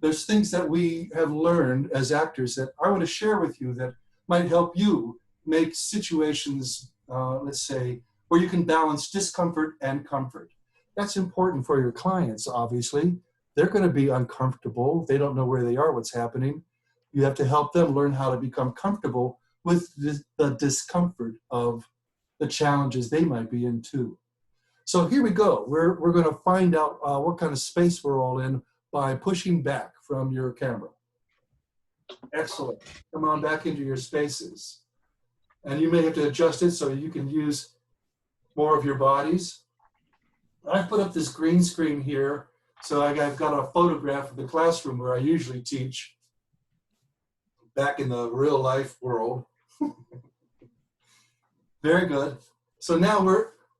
there's things that we have learned as actors that I want to share with you that might help you make situations, let's say, where you can balance discomfort and comfort. That's important for your clients, obviously. They're going to be uncomfortable. They don't know where they are, what's happening. You have to help them learn how to become comfortable with the discomfort of the challenges they might be in too. So here we go. We're going to find out what kind of space we're all in by pushing back from your camera. Excellent. Come on back into your spaces. And you may have to adjust it so you can use more of your bodies. I've put up this green screen here. So I've got a photograph of the classroom where I usually teach back in the real life world. Very good. So now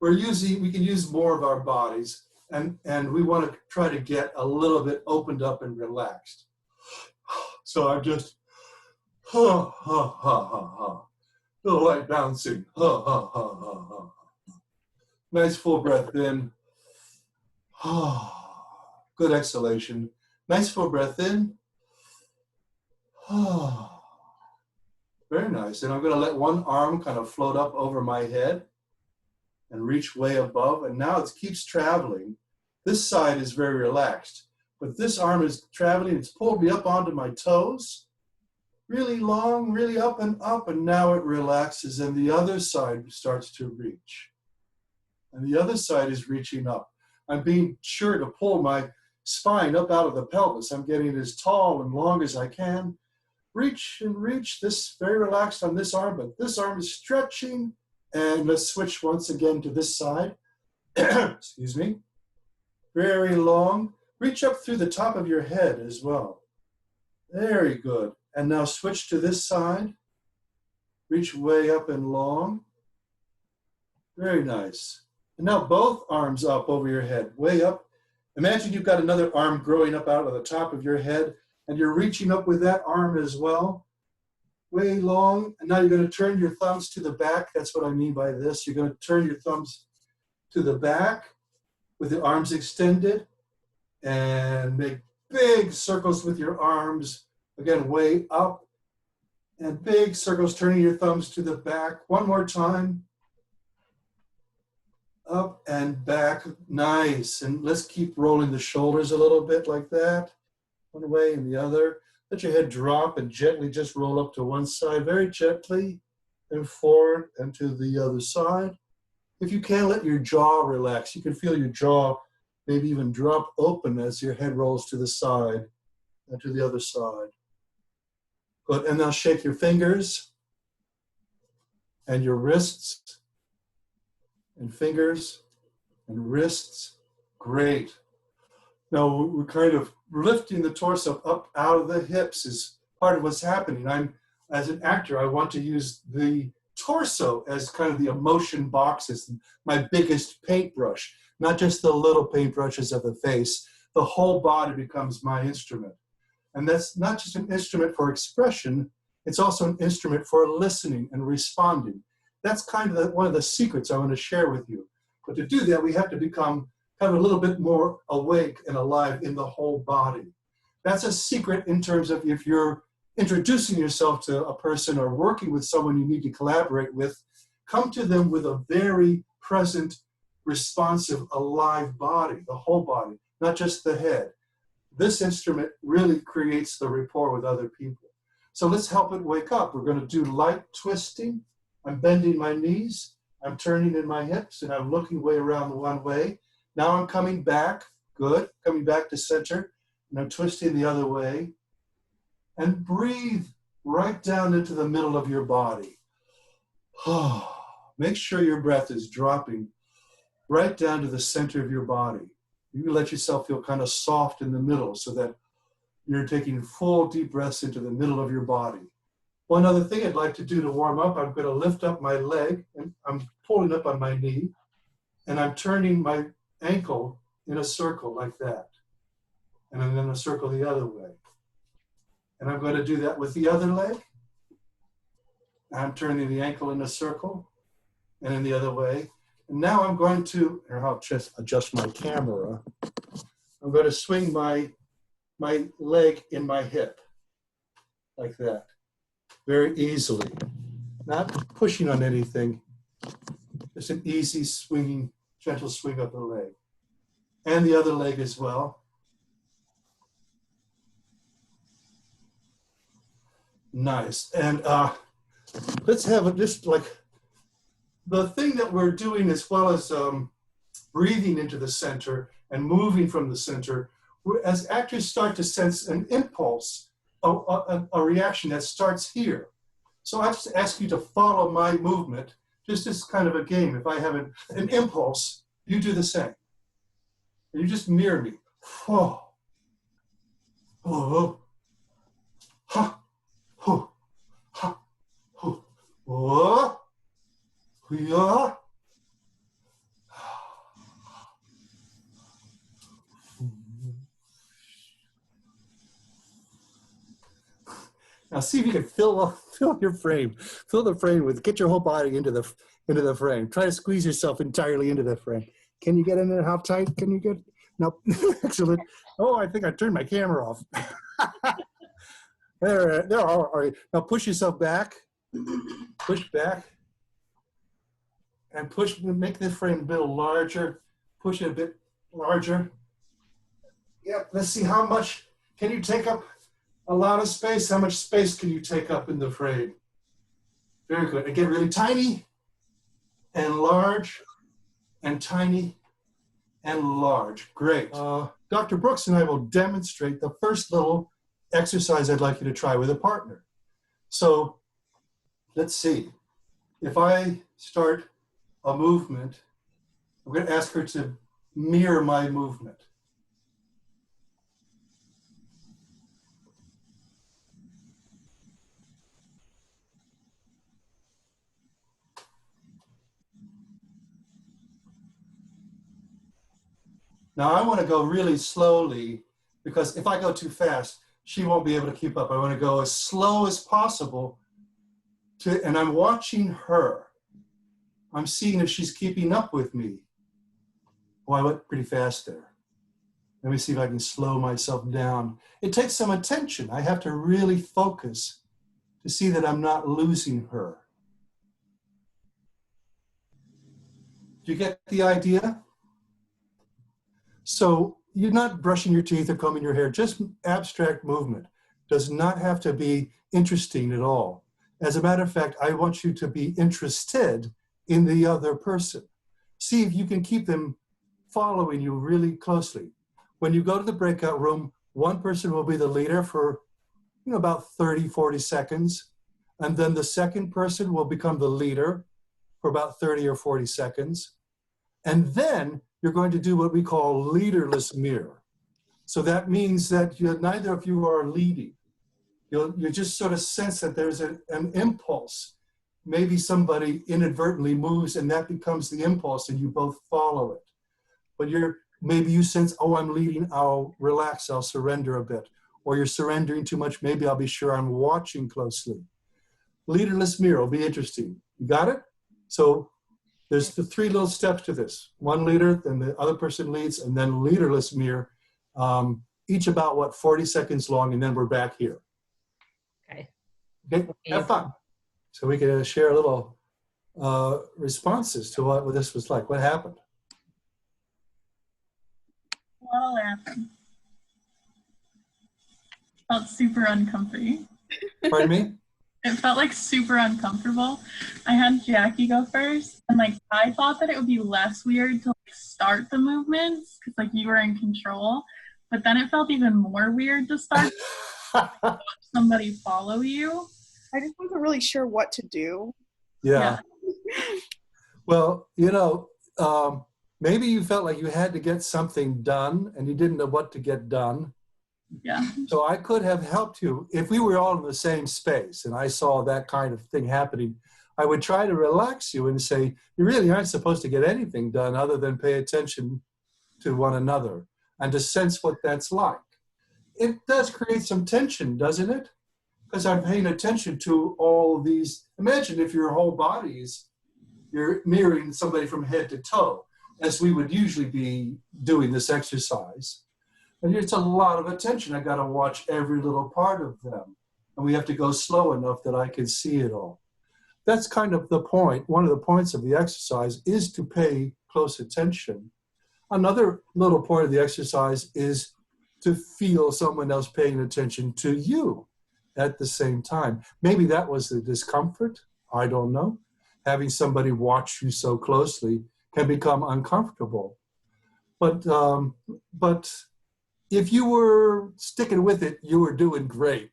we can use more of our bodies, and we want to try to get a little bit opened up and relaxed. So I'm just ha ha ha ha ha. Little light bouncing. Ha ha ha ha ha. Nice full breath in. Good exhalation. Nice full breath in. Very nice. And I'm going to let one arm kind of float up over my head and reach way above. And now it keeps traveling. This side is very relaxed, but this arm is traveling. It's pulled me up onto my toes, really long, really up, and now it relaxes, and the other side starts to reach. And the other side is reaching up. I'm being sure to pull my spine up out of the pelvis. I'm getting as tall and long as I can. Reach and reach. This very relaxed on this arm, but this arm is stretching. And let's switch once again to this side. Excuse me. Very long. Reach up through the top of your head as well. Very good. And now switch to this side. Reach way up and long. Very nice. And now both arms up over your head, way up. Imagine you've got another arm growing up out of the top of your head, and you're reaching up with that arm as well. Way long. And now you're going to turn your thumbs to the back. That's what I mean by this. You're going to turn your thumbs to the back with the arms extended and make big circles with your arms. Again, way up and big circles, turning your thumbs to the back. One more time. Up and back. Nice. And let's keep rolling the shoulders a little bit like that. One way and the other. Let your head drop and gently just roll up to one side, very gently, and forward and to the other side. If you can, let your jaw relax. You can feel your jaw maybe even drop open as your head rolls to the side and to the other side. Good. And now shake your fingers and your wrists and fingers and wrists. Great. Now we're kind of lifting the torso up out of the hips is part of what's happening. As an actor, I want to use the torso as kind of the emotion boxes, my biggest paintbrush, not just the little paintbrushes of the face. The whole body becomes my instrument. And that's not just an instrument for expression, it's also an instrument for listening and responding. That's kind of one of the secrets I want to share with you. But to do that, we have to become kind of a little bit more awake and alive in the whole body. That's a secret in terms of if you're introducing yourself to a person or working with someone you need to collaborate with, come to them with a very present, responsive, alive body, the whole body, not just the head. This instrument really creates the rapport with other people. So let's help it wake up. We're going to do light twisting. I'm bending my knees. I'm turning in my hips, and I'm looking way around one way. Now I'm coming back. Good. Coming back to center. And I'm twisting the other way. And breathe right down into the middle of your body. Make sure your breath is dropping right down to the center of your body. You let yourself feel kind of soft in the middle so that you're taking full deep breaths into the middle of your body. One other thing I'd like to do to warm up, I'm going to lift up my leg, and I'm pulling up on my knee, and I'm turning my ankle in a circle like that. And I'm going to circle the other way. And I'm going to do that with the other leg. I'm turning the ankle in a circle, and in the other way. And now I'm going to, or I'll just adjust my camera. I'm going to swing my my leg in my hip, like that, very easily. Not pushing on anything, just an easy swinging, gentle swing of the leg. And the other leg as well. Nice. And let's have it just like, the thing that we're doing as well as breathing into the center and moving from the center, as actors start to sense an impulse, a reaction that starts here. So I just ask you to follow my movement, just as kind of a game. If I have an impulse, you do the same. And you just mirror me. Oh, oh, ha, ho, ha, ho, oh, yeah. Now see if you can fill your frame, fill the frame with, get your whole body into the frame. Try to squeeze yourself entirely into the frame. Can you get in there? How tight can you get? No, excellent. Oh, I think I turned my camera off. There, all right. Now push yourself back, push back, and push, make the frame a little larger, push it a bit larger. Yep, let's see how much, can you take up a lot of space? How much space can you take up in the frame? Very good. And get really tiny and large and tiny and large. Great. Dr. Brooks and I will demonstrate the first little exercise I'd like you to try with a partner. So let's see. If I start a movement, I'm going to ask her to mirror my movement. Now I want to go really slowly, because if I go too fast, she won't be able to keep up. I want to go as slow as possible, and I'm watching her. I'm seeing if she's keeping up with me. Oh, I went pretty fast there. Let me see if I can slow myself down. It takes some attention. I have to really focus to see that I'm not losing her. Do you get the idea? So you're not brushing your teeth or combing your hair, just abstract movement. Does not have to be interesting at all. As a matter of fact, I want you to be interested in the other person. See if you can keep them following you really closely. When you go to the breakout room, one person will be the leader for about 30, 40 seconds. And then the second person will become the leader for about 30 or 40 seconds. And then you're going to do what we call leaderless mirror. So that means that neither of you are leading. You just sort of sense that there's an impulse. Maybe somebody inadvertently moves and that becomes the impulse and you both follow it. But maybe you sense, oh, I'm leading, I'll relax, I'll surrender a bit. Or you're surrendering too much, maybe I'll be sure I'm watching closely. Leaderless mirror will be interesting. You got it? So there's the 3 little steps to this. One leader, then the other person leads, and then leaderless mirror, each about, 40 seconds long, and then we're back here. Okay, have fun. So we can share a little responses to what this was like. What happened? A lot of laughing. Felt super uncomfy. Pardon me? It felt like super uncomfortable. I had Jackie go first, and I thought that it would be less weird to start the movements because you were in control, but then it felt even more weird to start watch somebody follow you. I just wasn't really sure what to do. Yeah. Well, maybe you felt like you had to get something done and you didn't know what to get done. Yeah. So I could have helped you if we were all in the same space and I saw that kind of thing happening. I would try to relax you and say, you really aren't supposed to get anything done other than pay attention to one another and to sense what that's like. It does create some tension, doesn't it? Because I'm paying attention to all these. Imagine if your whole body you're mirroring somebody from head to toe, as we would usually be doing this exercise. And it's a lot of attention. I got to watch every little part of them. And we have to go slow enough that I can see it all. That's kind of the point. One of the points of the exercise is to pay close attention. Another little point of the exercise is to feel someone else paying attention to you at the same time. Maybe that was the discomfort. I don't know. Having somebody watch you so closely can become uncomfortable. But if you were sticking with it, you were doing great.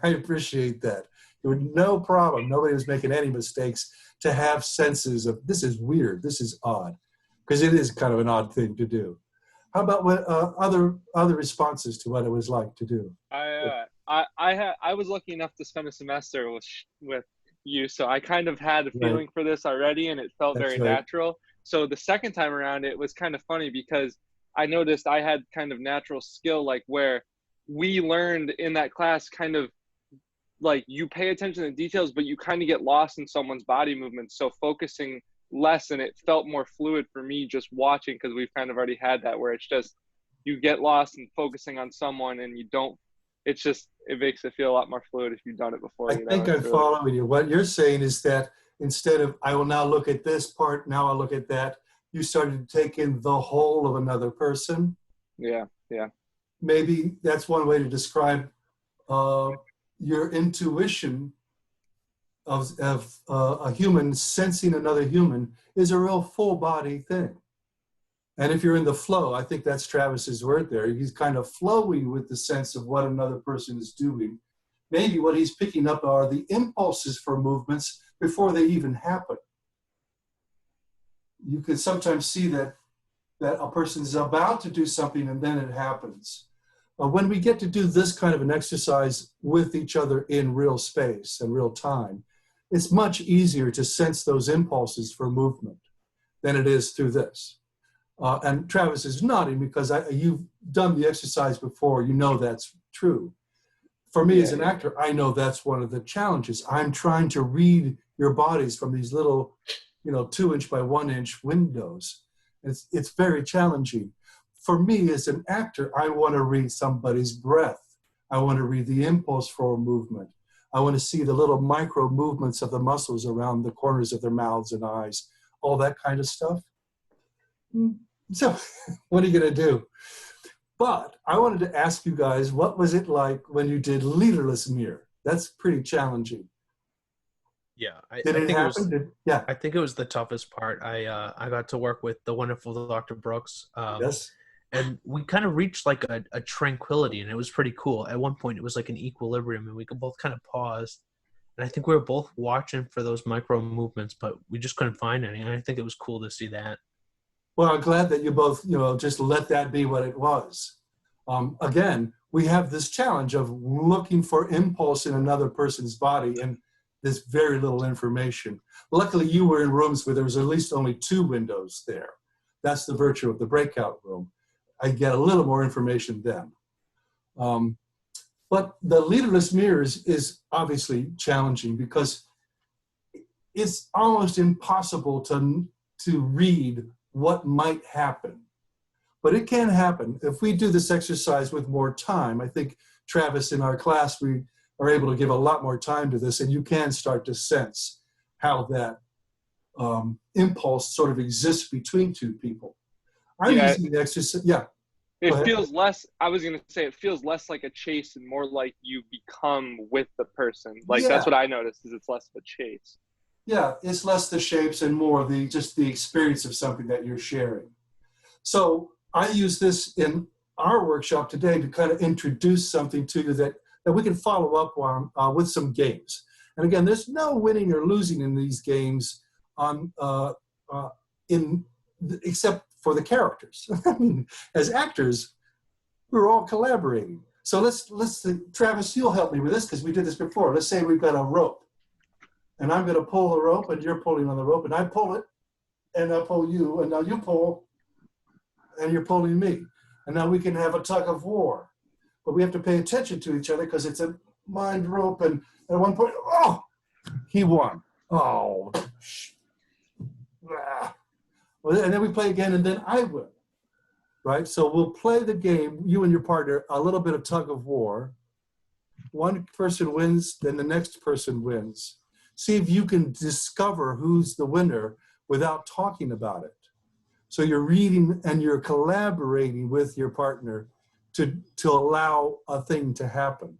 I appreciate that. There was no problem. Nobody was making any mistakes to have senses of, this is weird, this is odd, because it is kind of an odd thing to do. How about what, other responses to what it was like to do? I was lucky enough to spend a semester with you, so I kind of had a feeling for this already, and it felt very natural. So the second time around, it was kind of funny because I noticed I had kind of natural skill, like where we learned in that class kind of like you pay attention to details, but you kind of get lost in someone's body movements. So focusing less, and it felt more fluid for me just watching, because we've kind of already had that where it's just you get lost in focusing on someone and you don't, it's just, it makes it feel a lot more fluid if you've done it before. I think I'm following you. What you're saying is that instead of, I will now look at this part, now I'll look at that, you started to take in the whole of another person. Yeah. Maybe that's one way to describe your intuition of a human sensing another human is a real full body thing. And if you're in the flow, I think that's Travis's word there. He's kind of flowing with the sense of what another person is doing. Maybe what he's picking up are the impulses for movements before they even happen. You can sometimes see that a person is about to do something and then it happens. When we get to do this kind of an exercise with each other in real space and real time, it's much easier to sense those impulses for movement than it is through this. And Travis is nodding because you've done the exercise before, you know that's true. For me as an actor, I know that's one of the challenges. I'm trying to read your bodies from these little, 2-inch by 1-inch windows. It's very challenging. For me as an actor, I want to read somebody's breath. I want to read the impulse for a movement. I want to see the little micro movements of the muscles around the corners of their mouths and eyes, all that kind of stuff. So what are you going to do? But I wanted to ask you guys, what was it like when you did Leaderless Mirror? That's pretty challenging. Yeah. I think it was the toughest part. I got to work with the wonderful Dr. Brooks. Yes. And we kind of reached like a tranquility, and it was pretty cool. At one point, it was like an equilibrium, and we could both kind of pause. And I think we were both watching for those micro movements, but we just couldn't find any. And I think it was cool to see that. Well, I'm glad that you both, just let that be what it was. Again, we have this challenge of looking for impulse in another person's body and there's very little information. Luckily, you were in rooms where there was at least only 2 windows there. That's the virtue of the breakout room. I get a little more information then. But the Leaderless Mirror is obviously challenging because it's almost impossible to read what might happen. But it can happen. If we do this exercise with more time, I think Travis in our class, we are able to give a lot more time to this, and you can start to sense how that impulse sort of exists between 2 people. I'm using the exercise, It feels less, I was going to say, it feels less like a chase and more like you become with the person. That's what I noticed, is it's less of a chase. Yeah, it's less the shapes and more just the experience of something that you're sharing. So I use this in our workshop today to kind of introduce something to you that we can follow up on with some games. And again, there's no winning or losing in these games except for the characters. I mean, as actors, we're all collaborating. So let's Travis, you'll help me with this because we did this before. Let's say we've got a rope. And I'm going to pull the rope, and you're pulling on the rope, and I pull it, and I pull you, and now you pull, and you're pulling me. And now we can have a tug of war. But we have to pay attention to each other because it's a mind rope, and at one point, he won. Well, and then we play again, and then I win. right? So we'll play the game, you and your partner, a little bit of tug of war. One person wins, then the next person wins. See if you can discover who's the winner without talking about it. So you're reading and you're collaborating with your partner to allow a thing to happen.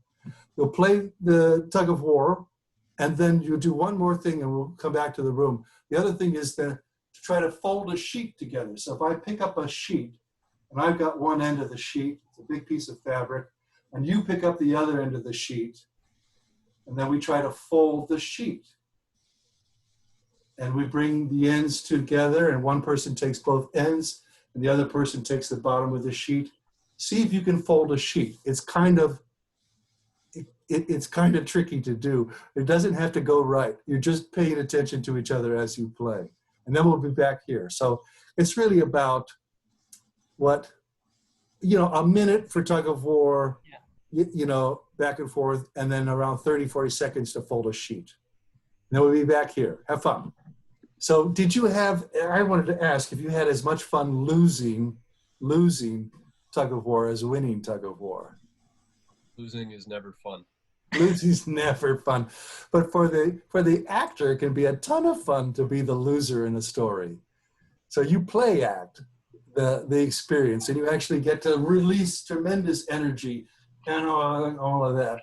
You'll play the tug of war, and then you do one more thing and we'll come back to the room. The other thing is to try to fold a sheet together. So if I pick up a sheet and I've got one end of the sheet, it's a big piece of fabric, and you pick up the other end of the sheet, and then we try to fold the sheet. And we bring the ends together, and one person takes both ends and the other person takes the bottom of the sheet. See if you can fold a sheet. It's kind of tricky to do. It doesn't have to go right. You're just paying attention to each other as you play. And then we'll be back here. So it's really about a minute for tug of war, back and forth, and then around 30, 40 seconds to fold a sheet. And then we'll be back here. Have fun. So I wanted to ask if you had as much fun losing tug of war as winning tug of war. Losing is never fun. Losing's never fun. But for the actor, it can be a ton of fun to be the loser in a story. So you play act the experience, and you actually get to release tremendous energy and all of that.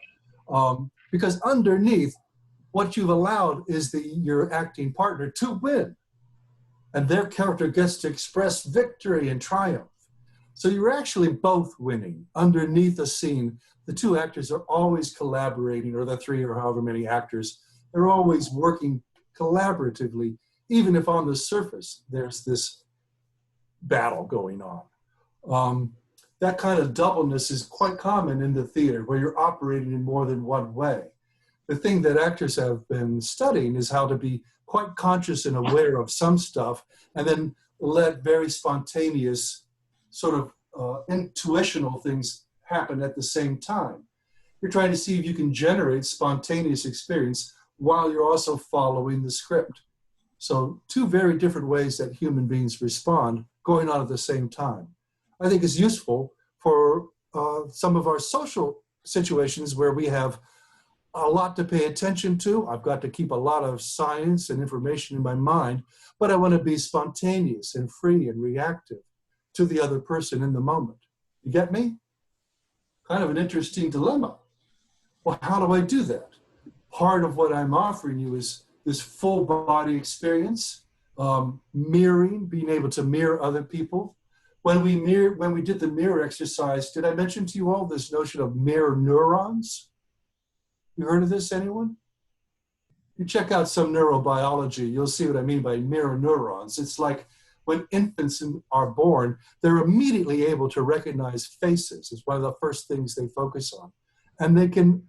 Because underneath, what you've allowed is your acting partner to win. And their character gets to express victory and triumph. So you're actually both winning. Underneath the scene, the two actors are always collaborating, or the three or however many actors, they're always working collaboratively, even if on the surface there's this battle going on. That kind of doubleness is quite common in the theater, where you're operating in more than one way. The thing that actors have been studying is how to be quite conscious and aware of some stuff, and then let very spontaneous sort of intuitional things happen at the same time. You're trying to see if you can generate spontaneous experience while you're also following the script. So two very different ways that human beings respond going on at the same time. I think is useful for some of our social situations where we have a lot to pay attention to. I've got to keep a lot of science and information in my mind, but I want to be spontaneous and free and reactive to the other person in the moment. You get me? Kind of an interesting dilemma. Well, how do I do that? Part of what I'm offering you is this full body experience, mirroring, being able to mirror other people. When we did the mirror exercise, did I mention to you all this notion of mirror neurons? You heard of this, anyone? You check out some neurobiology, you'll see what I mean by mirror neurons. It's like when infants are born, they're immediately able to recognize faces. It's one of the first things they focus on. And they can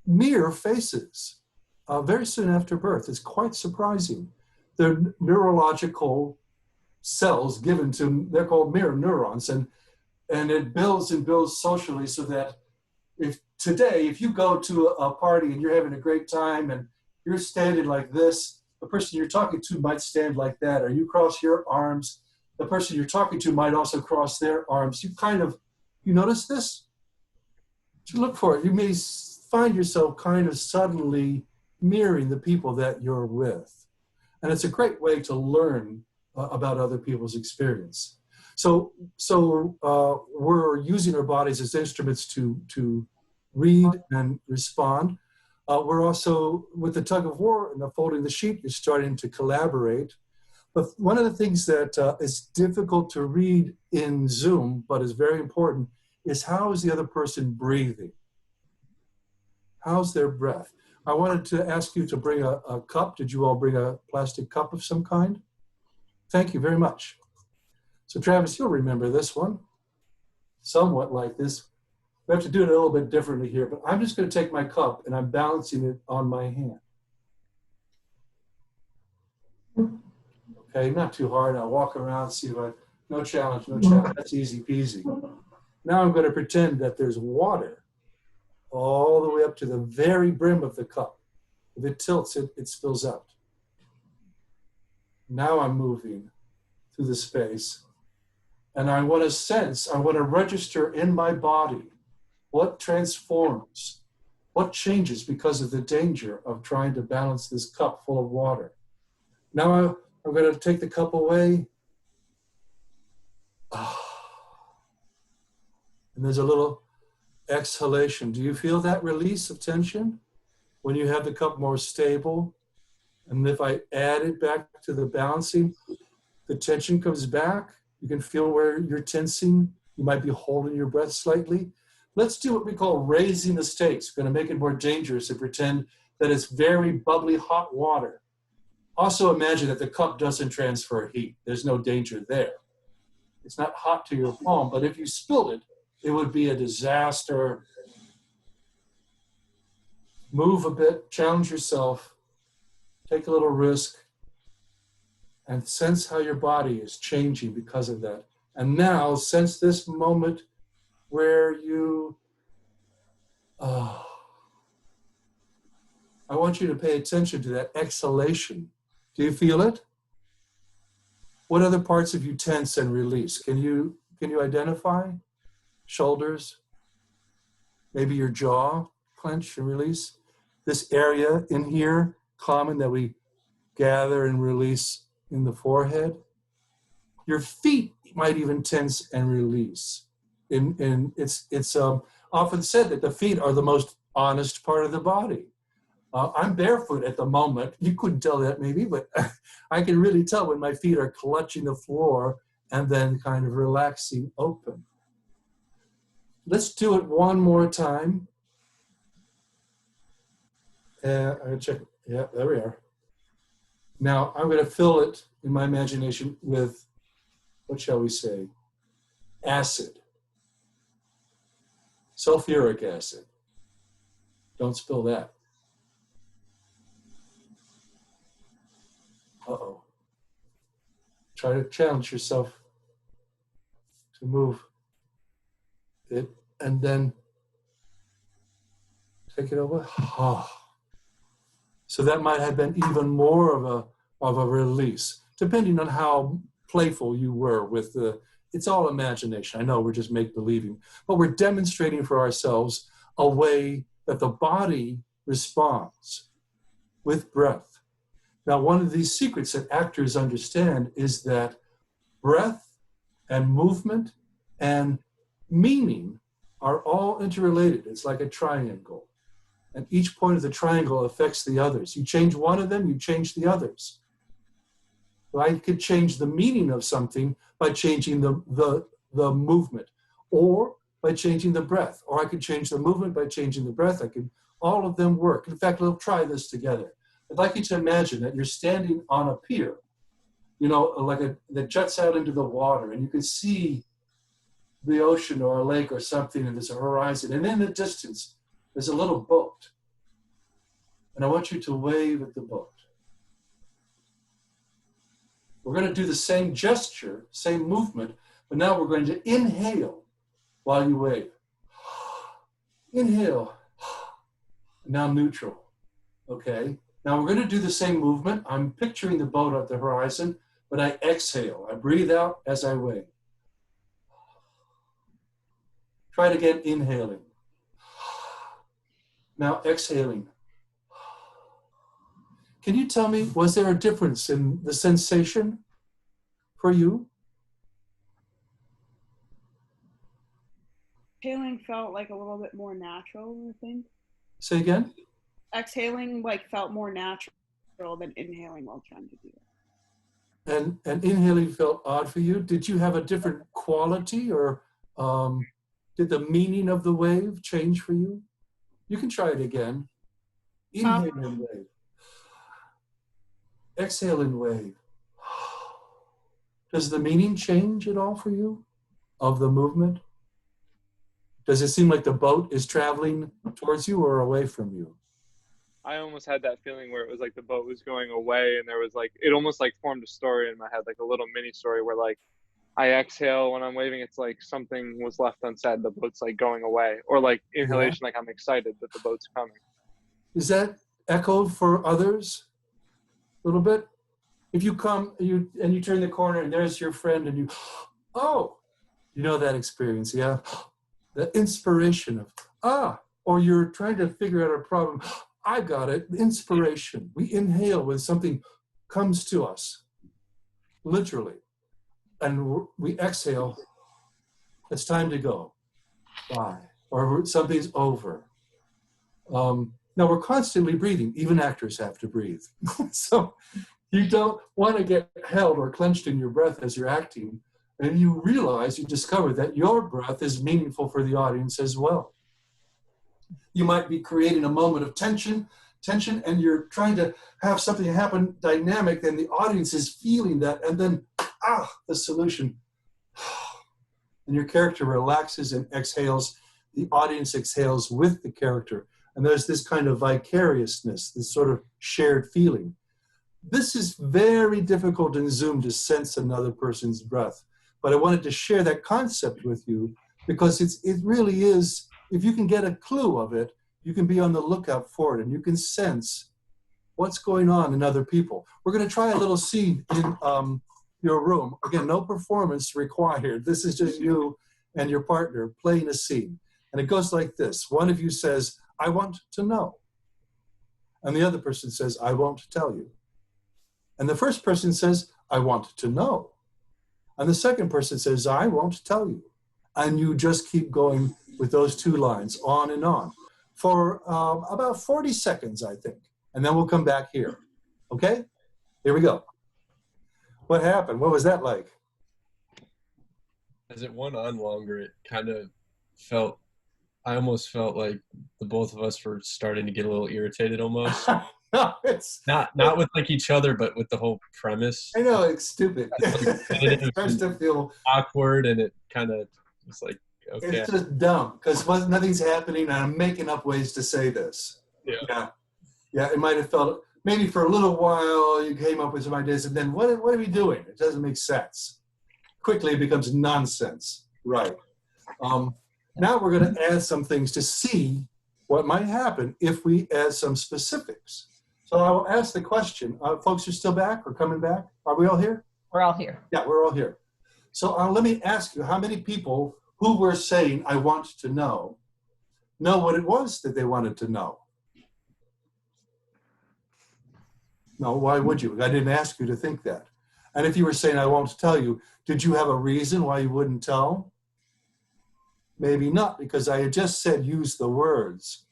mirror faces very soon after birth. It's quite surprising. They're neurological cells given to, they're called mirror neurons, and it builds and builds socially, so that if you go to a party and you're having a great time and you're standing like this, the person you're talking to might stand like that, or you cross your arms, the person you're talking to might also cross their arms. You notice this? You look for it. You may find yourself kind of suddenly mirroring the people that you're with. And it's a great way to learn about other people's experience. So we're using our bodies as instruments to read and respond. We're also, with the tug of war and the folding the sheet, you're starting to collaborate. But one of the things that is difficult to read in Zoom, but is very important, is how is the other person breathing? How's their breath? I wanted to ask you to bring a cup. Did you all bring a plastic cup of some kind? Thank you very much. So Travis, you'll remember this one. Somewhat like this. We have to do it a little bit differently here, but I'm just going to take my cup and I'm balancing it on my hand. Okay, not too hard. I'll walk around, see if no challenge. That's easy peasy. Now I'm going to pretend that there's water all the way up to the very brim of the cup. If it tilts, it spills out. Now I'm moving through the space. And I want to sense, I want to register in my body what transforms, what changes because of the danger of trying to balance this cup full of water. Now I'm going to take the cup away. And there's a little exhalation. Do you feel that release of tension when you have the cup more stable? And if I add it back to the balancing, the tension comes back. You can feel where you're tensing. You might be holding your breath slightly. Let's do what we call raising the stakes. We're going to make it more dangerous and pretend that it's very bubbly hot water. Also imagine that the cup doesn't transfer heat. There's no danger there. It's not hot to your palm, but if you spilled it, it would be a disaster. Move a bit, challenge yourself, take a little risk, and sense how your body is changing because of that. And now sense this moment where you, I want you to pay attention to that exhalation. Do you feel it? What other parts of you tense and release? Can you identify? Shoulders, maybe your jaw, clench and release. This area in here, common that we gather and release in the forehead. Your feet might even tense and release. It's often said that the feet are the most honest part of the body. I'm barefoot at the moment. You couldn't tell that maybe, but I can really tell when my feet are clutching the floor and then kind of relaxing open. Let's do it one more time. I'm going to check. Yeah, there we are. Now I'm going to fill it in my imagination with, what shall we say, acid. Sulfuric acid. Don't spill that. Uh-oh. Try to challenge yourself to move it, and then take it over. So that might have been even more of a release, depending on how playful you were with the, it's all imagination. I know we're just make-believing, but we're demonstrating for ourselves a way that the body responds with breath. Now, one of these secrets that actors understand is that breath and movement and meaning are all interrelated. It's like a triangle. And each point of the triangle affects the others. You change one of them, you change the others. Well, I could change the meaning of something by changing the movement, or by changing the breath. Or I could change the movement by changing the breath. All of them work. In fact, we'll try this together. I'd like you to imagine that you're standing on a pier, that juts out into the water, and you can see the ocean or a lake or something, and there's a horizon. And in the distance, there's a little boat. And I want you to wave at the boat. We're going to do the same gesture, same movement, but now we're going to inhale while you wave. Inhale. Now neutral. Okay? Now we're going to do the same movement. I'm picturing the boat at the horizon, but I exhale. I breathe out as I wave. Try it again, inhaling. Now exhaling. Can you tell me, was there a difference in the sensation for you? Exhaling felt like a little bit more natural, I think. Say again? Exhaling felt more natural than inhaling while trying to do it. And inhaling felt odd for you. Did you have a different quality, or did the meaning of the wave change for you? You can try it again. Inhale and wave. Exhale and wave. Does the meaning change at all for you of the movement? Does it seem like the boat is traveling towards you or away from you? I almost had that feeling where it was like the boat was going away, and there was it almost formed a story in my head, like a little mini story where I exhale when I'm waving, it's like something was left unsaid, the boat's going away, or inhalation, I'm excited that the boat's coming. Is that echoed for others a little bit? If you come and you turn the corner and there's your friend and you, oh, You know that experience, yeah? The inspiration of, or you're trying to figure out a problem. I got it, inspiration. We inhale when something comes to us, literally. And we exhale, it's time to go. Bye. Or something's over. Now we're constantly breathing. Even actors have to breathe. So you don't want to get held or clenched in your breath as you're acting. And you discover that your breath is meaningful for the audience as well. You might be creating a moment of tension, and you're trying to have something happen dynamic, and the audience is feeling that, and then, the solution. And your character relaxes and exhales. The audience exhales with the character. And there's this kind of vicariousness, this sort of shared feeling. This is very difficult in Zoom to sense another person's breath. But I wanted to share that concept with you because it really is, if you can get a clue of it, you can be on the lookout for it and you can sense what's going on in other people. We're going to try a little scene in your room. Again, no performance required. This is just you and your partner playing a scene. And it goes like this. One of you says, I want to know. And the other person says, I won't tell you. And the first person says, I want to know. And the second person says, I won't tell you. And you just keep going with those two lines on and on for about 40 seconds, I think. And then we'll come back here. Okay? Here we go. What happened? What was that like? As it went on longer, it kind of I almost felt like the both of us were starting to get a little irritated almost. No, it's not with like each other, but with the whole premise. I know, it's stupid. It starts to feel awkward, and it kind of was like, okay. It's just dumb because nothing's happening, and I'm making up ways to say this. Yeah. It might have felt maybe for a little while you came up with some ideas, and then what are we doing? It doesn't make sense. Quickly, it becomes nonsense. Right. Now we're going to add some things to see what might happen if we add some specifics. So I will ask the question. Folks are still back or coming back? Are we all here? We're all here. Yeah, we're all here. So let me ask you, how many people who were saying, I want to know what it was that they wanted to know? No, why would you? I didn't ask you to think that. And if you were saying, I won't tell you, did you have a reason why you wouldn't tell? Maybe not, because I had just said use the words.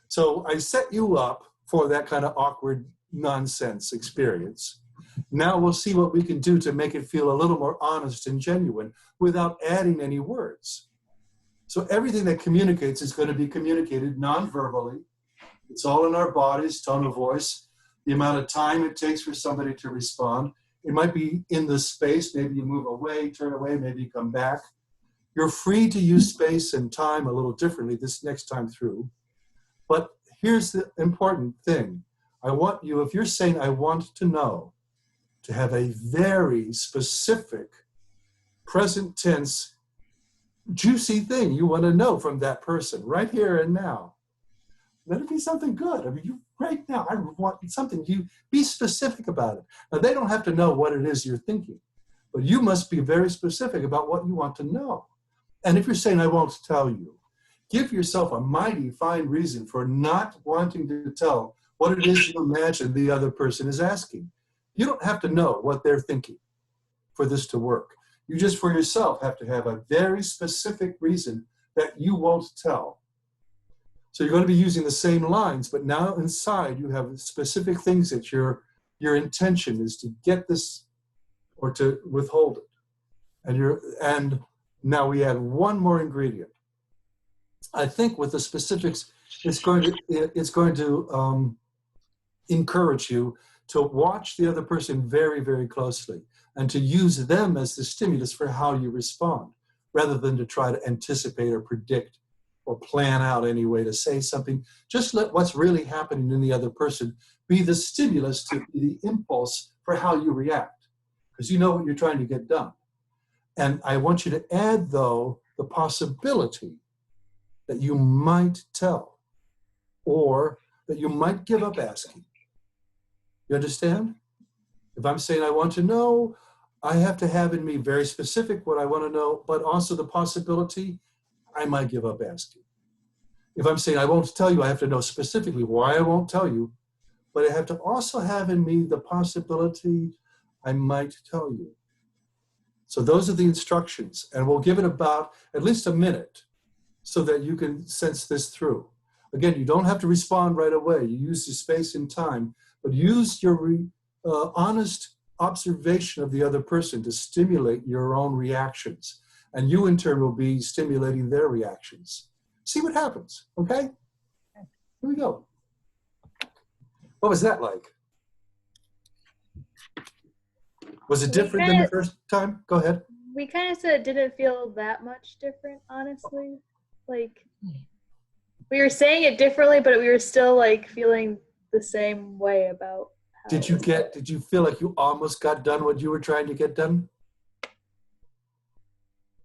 So I set you up for that kind of awkward nonsense experience. Now we'll see what we can do to make it feel a little more honest and genuine without adding any words. So everything that communicates is going to be communicated non-verbally. It's all in our bodies, tone of voice, the amount of time it takes for somebody to respond. It might be in the space. Maybe you move away, turn away, maybe you come back. You're free to use space and time a little differently this next time through. But here's the important thing. I want you, if you're saying I want to know, to have a very specific present tense, juicy thing you want to know from that person right here and now. Let it be something good. I mean, you right now, I want something, you be specific about it. Now, they don't have to know what it is you're thinking, but you must be very specific about what you want to know. And if you're saying, I won't tell you, give yourself a mighty fine reason for not wanting to tell what it is you imagine the other person is asking. You don't have to know what they're thinking for this to work. You just for yourself have to have a very specific reason that you won't tell. So you're going to be using the same lines, but now inside you have specific things that your intention is to get this or to withhold it. And now we add one more ingredient. I think with the specifics, it's going to encourage you to watch the other person very, very closely and to use them as the stimulus for how you respond, rather than to try to anticipate or predict or plan out any way to say something. Just let what's really happening in the other person be the stimulus to be the impulse for how you react, because you know what you're trying to get done. And I want you to add, though, the possibility that you might tell or that you might give up asking. You understand? If I'm saying I want to know, I have to have in me very specific what I want to know, but also the possibility I might give up asking. If I'm saying I won't tell you, I have to know specifically why I won't tell you, but I have to also have in me the possibility I might tell you. So those are the instructions, and we'll give it about at least a minute so that you can sense this through. Again, you don't have to respond right away. You use the space and time, but use your honest observation of the other person to stimulate your own reactions. And you in turn will be stimulating their reactions. See what happens, okay? Here we go. What was that like? Was it different than the first time? Go ahead. We kind of said it didn't feel that much different, honestly. Like, we were saying it differently, but we were still like feeling the same way about how Did you feel like you almost got done what you were trying to get done?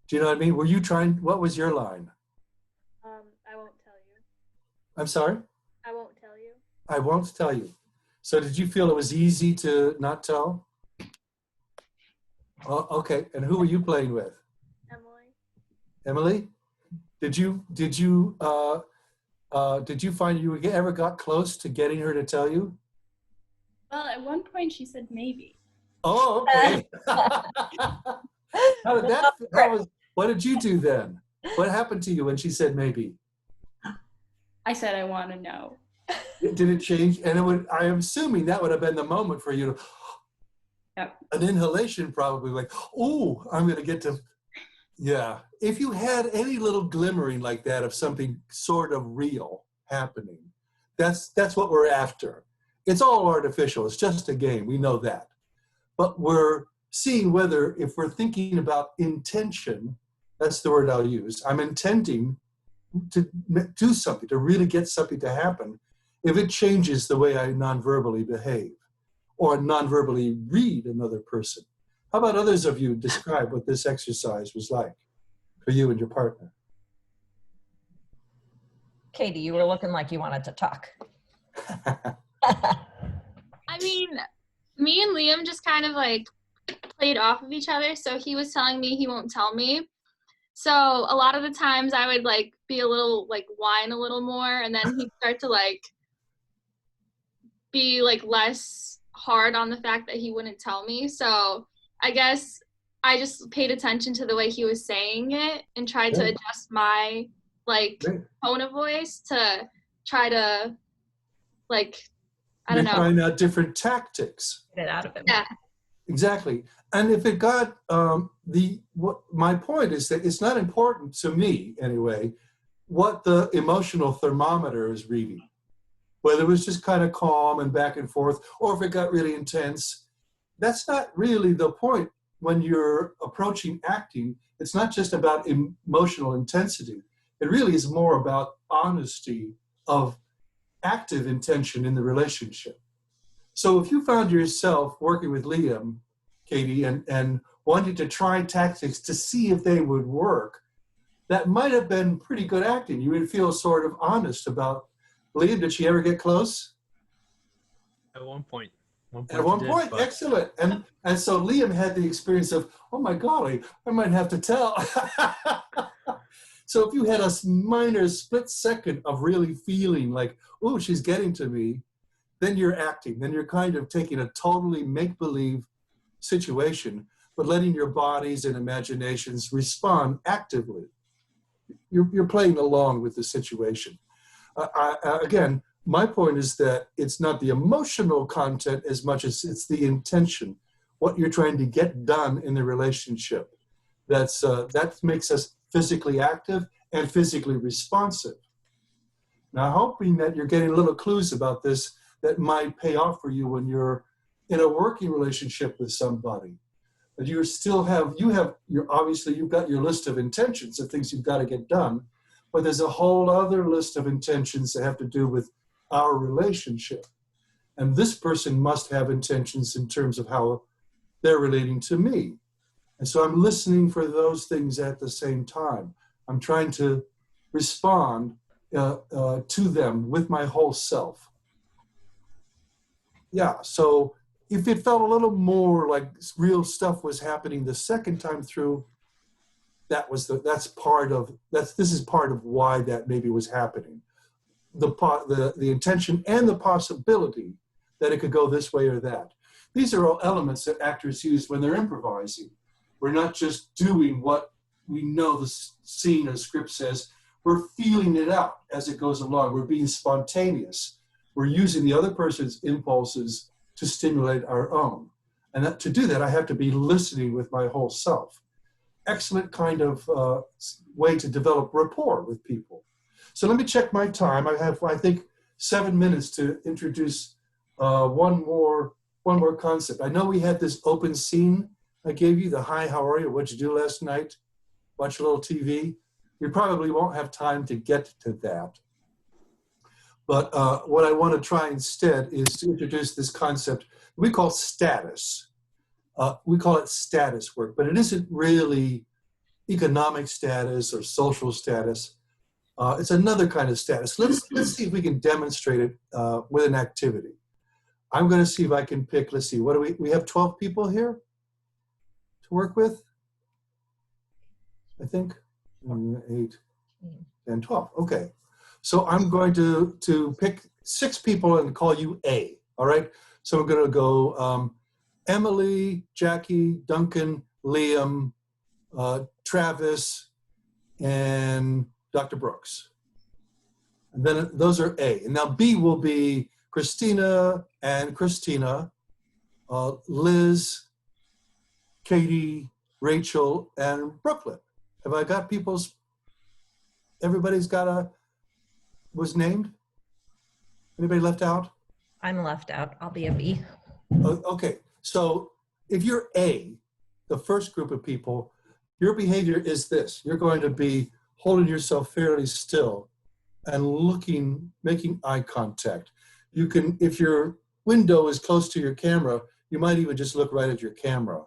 Do you know what I mean? Were you trying, what was your line? I won't tell you. I'm sorry? I won't tell you. I won't tell you. So did you feel it was easy to not tell? Oh, okay. And who were you playing with? Emily. Emily? Did you find you ever got close to getting her to tell you? Well, at one point she said maybe. Oh, okay. How did that? What did you do then? What happened to you when she said maybe? I said I want to know. Did it change? And it would. I am assuming that would have been the moment for you to. Yep. An inhalation, probably like, oh, I'm going to get to. Yeah. If you had any little glimmering like that of something sort of real happening, that's what we're after. It's all artificial. It's just a game. We know that. But we're seeing whether, if we're thinking about intention, that's the word I'll use. I'm intending to do something, to really get something to happen, if it changes the way I non-verbally behave or non-verbally read another person. How about others of you describe what this exercise was like for you and your partner? Katie, you were looking like you wanted to talk. I mean, me and Liam just kind of like played off of each other. So he was telling me he won't tell me. So a lot of the times I would like be a little like whine a little more, and then he'd start to like be like less hard on the fact that he wouldn't tell me. So I guess I just paid attention to the way he was saying it and tried to adjust my like tone of voice to try to like, I don't know. You're trying out different tactics. Get it out of him. Yeah. Exactly. And if it got, my point is that it's not important to me anyway, what the emotional thermometer is reading. Whether it was just kind of calm and back and forth, or if it got really intense, that's not really the point when you're approaching acting. It's not just about emotional intensity. It really is more about honesty of active intention in the relationship. So if you found yourself working with Liam, Katie, and wanted to try tactics to see if they would work, that might have been pretty good acting. You would feel sort of honest about, Liam, did she ever get close? At one point. At one point, excellent. And so Liam had the experience of, oh my golly, I might have to tell. So if you had a minor split second of really feeling like, oh, she's getting to me, then you're acting. Then you're kind of taking a totally make-believe situation, but letting your bodies and imaginations respond actively. You're playing along with the situation. Again, my point is that it's not the emotional content as much as it's the intention, what you're trying to get done in the relationship. That makes us physically active and physically responsive. Now, hoping that you're getting little clues about this that might pay off for you when you're in a working relationship with somebody. But you still have, obviously you've got your list of intentions of things you've got to get done, but there's a whole other list of intentions that have to do with our relationship. And this person must have intentions in terms of how they're relating to me. And so I'm listening for those things at the same time. I'm trying to respond to them with my whole self. Yeah, so if it felt a little more like real stuff was happening the second time through, this is part of why that maybe was happening. The intention and the possibility that it could go this way or that. These are all elements that actors use when they're improvising. We're not just doing what we know the scene or script says. We're feeling it out as it goes along. We're being spontaneous. We're using the other person's impulses to stimulate our own. And to do that, I have to be listening with my whole self. Excellent kind of way to develop rapport with people. So let me check my time. I have, I think, 7 minutes to introduce one more concept. I know we had this open scene I gave you, the hi, how are you? What'd you do last night? Watch a little TV. You probably won't have time to get to that. But what I want to try instead is to introduce this concept we call status. We call it status work, but it isn't really economic status or social status. It's another kind of status. Let's see if we can demonstrate it with an activity. I'm going to see if I can pick, let's see, what do we have 12 people here to work with? I think 8, 10, 12. Okay. So I'm going to pick 6 people and call you A. All right. So we're going to go Emily, Jackie, Duncan, Liam, Travis, and Dr. Brooks. And then those are A. And now B will be Christina and Christina, Liz, Katie, Rachel, and Brooklyn. Have I got everybody's was named? Anybody left out? I'm left out. I'll be a B. Okay, so if you're A, the first group of people, your behavior is this. You're going to be holding yourself fairly still and making eye contact. You can, if your window is close to your camera, you might even just look right at your camera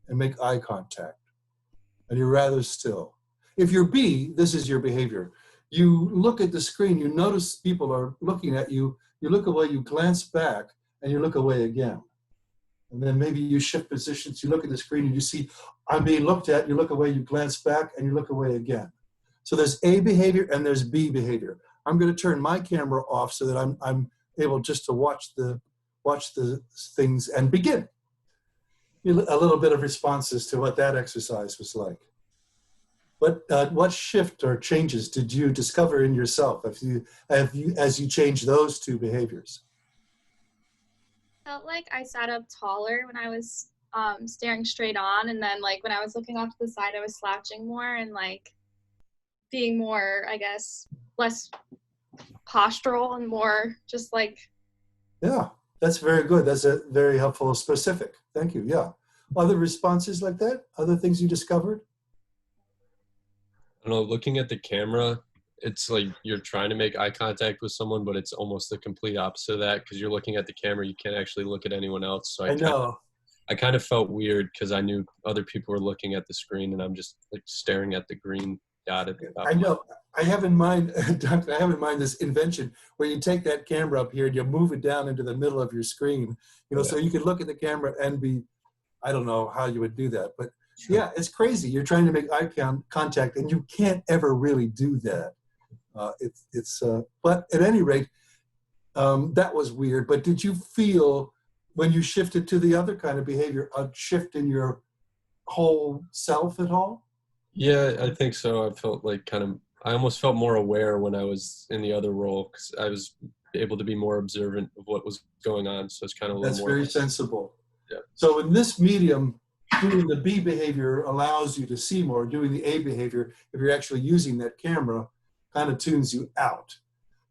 and make eye contact. And you're rather still. If you're B, this is your behavior. You look at the screen, you notice people are looking at you, you look away, you glance back, and you look away again. And then maybe you shift positions, you look at the screen and you see, I'm being looked at, you look away, you glance back, and you look away again. So there's A behavior and there's B behavior. I'm going to turn my camera off so that I'm able just to watch the things and begin. A little bit of responses to what that exercise was like. What shift or changes did you discover in yourself as you changed those 2 behaviors? Felt like I sat up taller when I was staring straight on, and then like when I was looking off to the side, I was slouching more and like being more, I guess, less postural and more just like. Yeah, that's very good. That's a very helpful specific. Thank you. Yeah. Other responses like that? Other things you discovered? I don't know, looking at the camera, it's like you're trying to make eye contact with someone, but it's almost the complete opposite of that because you're looking at the camera, you can't actually look at anyone else. So I kind of felt weird because I knew other people were looking at the screen and I'm just like staring at the green dot at the top. I know. I have in mind, Doctor, I have in mind this invention where you take that camera up here and you move it down into the middle of your screen, so you can look at the camera and be, I don't know how you would do that, but yeah, it's crazy. You're trying to make eye contact and you can't ever really do that. But at any rate, that was weird. But did you feel when you shifted to the other kind of behavior, a shift in your whole self at all? Yeah, I think so. I felt like I almost felt more aware when I was in the other role because I was able to be more observant of what was going on. So it's kind of a little more. That's very sensible. Yeah. So in this medium, doing the B behavior allows you to see more. Doing the A behavior, if you're actually using that camera, kind of tunes you out.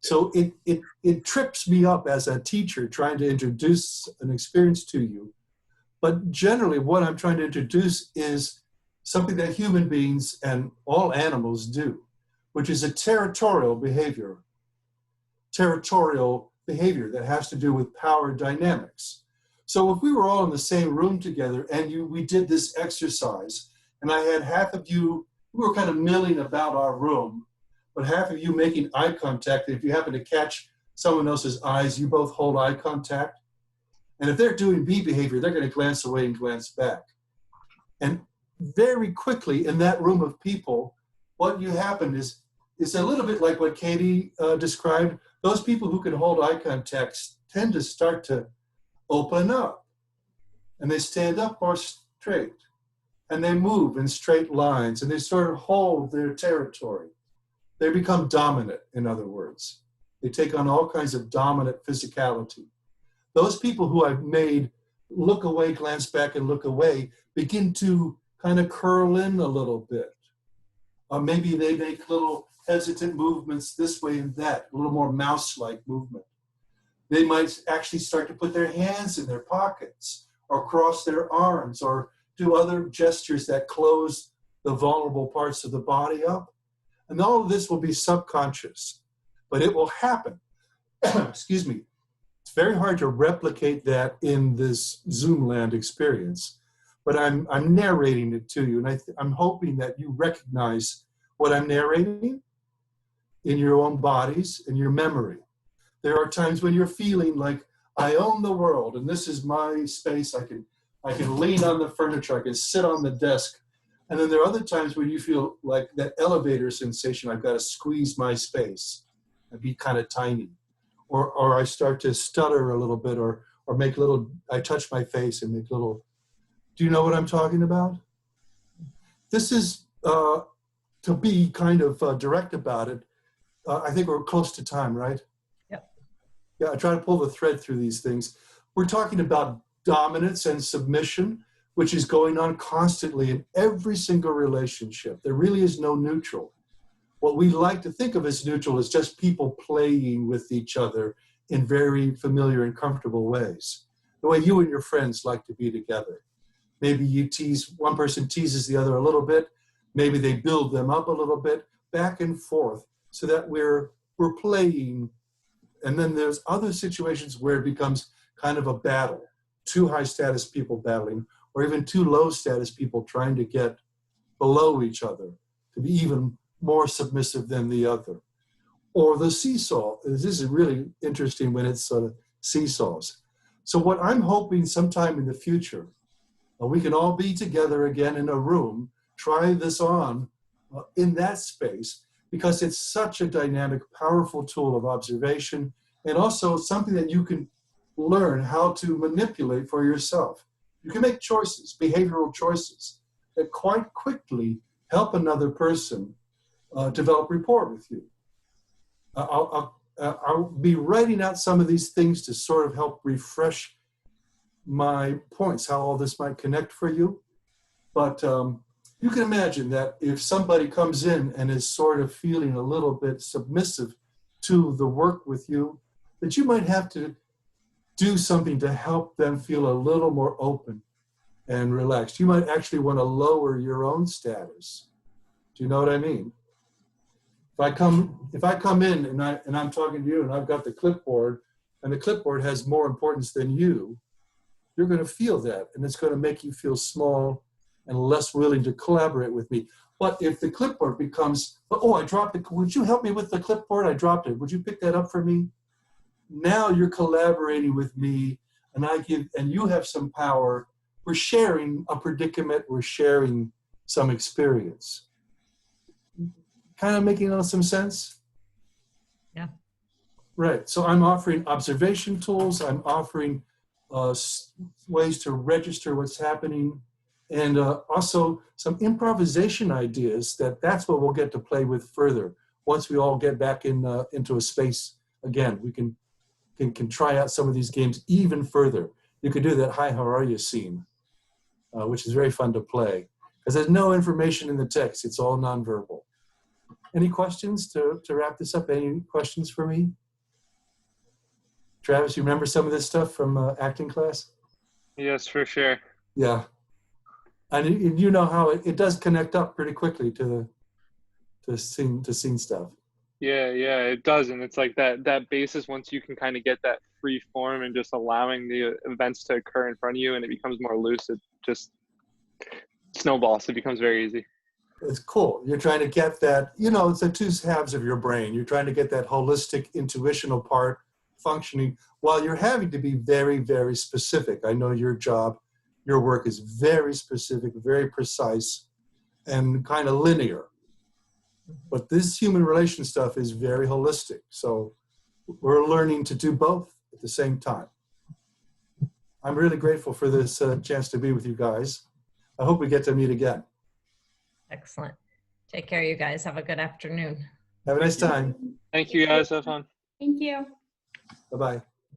So it trips me up as a teacher trying to introduce an experience to you. But generally what I'm trying to introduce is something that human beings and all animals do, which is a territorial behavior. Territorial behavior that has to do with power dynamics. So if we were all in the same room together and we did this exercise, and I had half of you, we were kind of milling about our room, but half of you making eye contact, if you happen to catch someone else's eyes, you both hold eye contact. And if they're doing B behavior, they're going to glance away and glance back. And very quickly in that room of people, what you happen is a little bit like what Katie described. Those people who can hold eye contact tend to start to open up. And they stand up more straight. And they move in straight lines. And they sort of hold their territory. They become dominant, in other words. They take on all kinds of dominant physicality. Those people who I've made look away, glance back, and look away begin to kind of curl in a little bit. Maybe they make little hesitant movements this way and that, a little more mouse-like movement. They might actually start to put their hands in their pockets or cross their arms or do other gestures that close the vulnerable parts of the body up. And all of this will be subconscious, but it will happen. Excuse me. It's very hard to replicate that in this Zoom land experience, but I'm narrating it to you, and I'm hoping that you recognize what I'm narrating in your own bodies, in your memory. There are times when you're feeling like, I own the world, and this is my space. I can lean on the furniture, I can sit on the desk. And then there are other times when you feel like that elevator sensation, I've got to squeeze my space and be kind of tiny. Or I start to stutter a little bit, or make little, I touch my face and make little, do you know what I'm talking about? This is, to be kind of direct about it, I think we're close to time, right? Yep. Yeah, I try to pull the thread through these things. We're talking about dominance and submission, which is going on constantly in every single relationship. There really is no neutral. What we like to think of as neutral is just people playing with each other in very familiar and comfortable ways. The way you and your friends like to be together. Maybe you one person teases the other a little bit. Maybe they build them up a little bit, back and forth, so that we're playing. And then there's other situations where it becomes kind of a battle. Two high status people battling, or even two low status people trying to get below each other to be even more submissive than the other. Or the seesaw. This is really interesting when it's sort of seesaws. So what I'm hoping sometime in the future, we can all be together again in a room, try this on in that space, because it's such a dynamic, powerful tool of observation, and also something that you can learn how to manipulate for yourself. You can make choices, behavioral choices, that quite quickly help another person develop rapport with you. I'll be writing out some of these things to sort of help refresh my points, how all this might connect for you. But you can imagine that if somebody comes in and is sort of feeling a little bit submissive to the work with you, that you might have to do something to help them feel a little more open and relaxed. You might actually want to lower your own status. Do you know what I mean? If I come in and I'm talking to you and I've got the clipboard, and the clipboard has more importance than you, you're going to feel that, and it's going to make you feel small and less willing to collaborate with me. But if the clipboard becomes, oh, I dropped it, would you help me with the clipboard? I dropped it. Would you pick that up for me? Now you're collaborating with me, and you have some power. We're sharing a predicament. We're sharing some experience. Kind of making some sense? Yeah. Right. So I'm offering observation tools. I'm offering ways to register what's happening, and also some improvisation ideas. That's what we'll get to play with further once we all get back into a space again. We can try out some of these games even further. You could do that "Hi, how are you" scene, which is very fun to play, because there's no information in the text. It's all nonverbal. Any questions to wrap this up? Any questions for me? Travis, you remember some of this stuff from acting class? Yes, for sure. Yeah. And you know how it does connect up pretty quickly to scene stuff. Yeah, it does. And it's like that basis, once you can kind of get that free form and just allowing the events to occur in front of you, and it becomes more loose, it just snowballs. It becomes very easy. It's cool. You're trying to get that, it's the two halves of your brain. You're trying to get that holistic, intuitional part functioning while you're having to be very, very specific. I know your job, your work is very specific, very precise, and kind of linear. But this human relation stuff is very holistic. So we're learning to do both at the same time. I'm really grateful for this chance to be with you guys. I hope we get to meet again. Excellent. Take care, you guys. Have a good afternoon. Have a nice time. Thank you guys. Have fun. Thank you. Bye-bye.